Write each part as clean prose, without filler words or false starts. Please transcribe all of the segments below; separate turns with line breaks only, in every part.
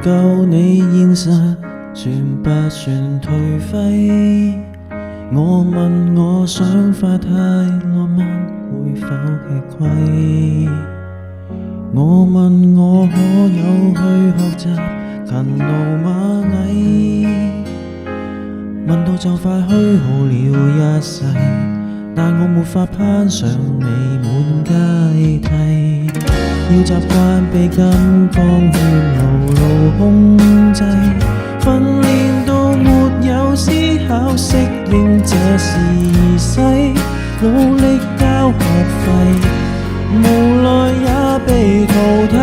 夠你現實，算不算頹廢？我問我想法太浪漫，會否吃虧？我問我可有去學習勤勞螞蟻？問到就快虛耗了一世，但我沒法攀上美滿階梯。要習慣被金光圈牢牢控制，訓練到沒有思考，適應這時勢，努力交學費，無奈也被淘汰，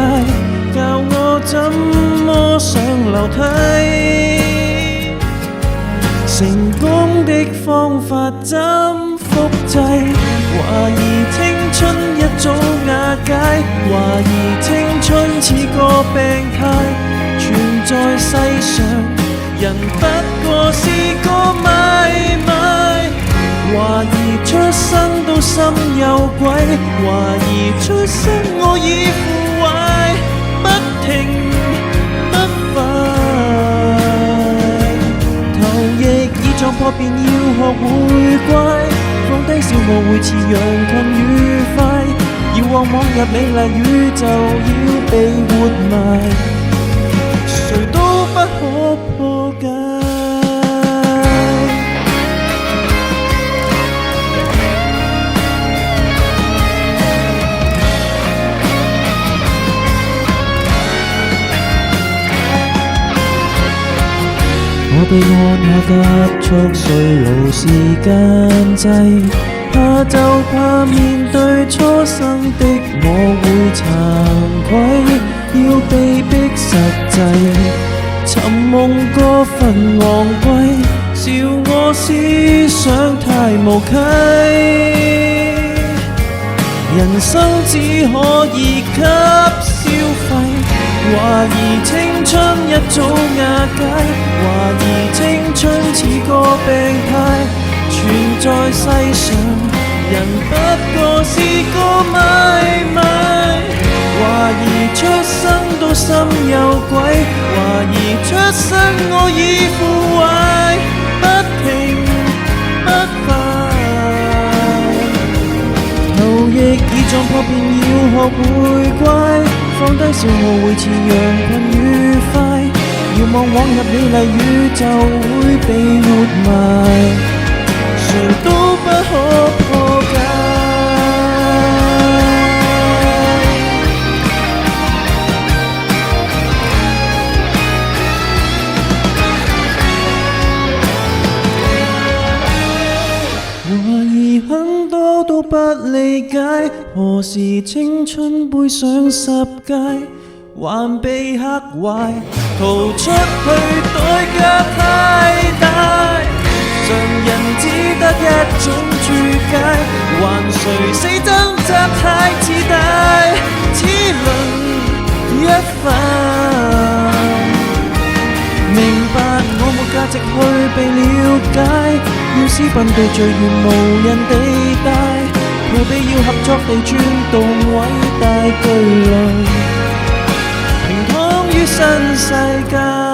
教我怎麼上樓梯。成功的方法怎複製？懷疑青春一早瓦解，懷疑青春似個病態，存在世上人不過是個買賣，懷疑出生都心有鬼，懷疑出生我已腐壞，不停不快，頭亦已撞破便要學會乖，放低小我會似羊群愉快，遙望往日美麗宇宙要被活埋，誰都不可破解。我被按下急速衰老時間掣，怕就怕面對初生的我會慚愧，要被逼實際，尋夢過分昂貴，笑我思想太無稽，人生只可以給消費，懷疑青春一早瓦解，懷疑青春似個病態，存在世上人不過是個買賣，懷疑出生都心有鬼，懷疑出生我已腐壞，不停不快，頭亦已撞破便要學會乖，放低小我會似羊群愉快，遙望往日美麗宇宙會被活埋，誰都不可破解。懷疑很多都不理解，何時青春背上10屆，還被嚇壞，逃出去代價太大，常人只得一種注解，還誰死掙扎太自大，齒輪一塊，明白我沒價值去被了解，要私奔到最遠無人地帶，逃避要合作地轉動偉大巨輪，平躺於新世界。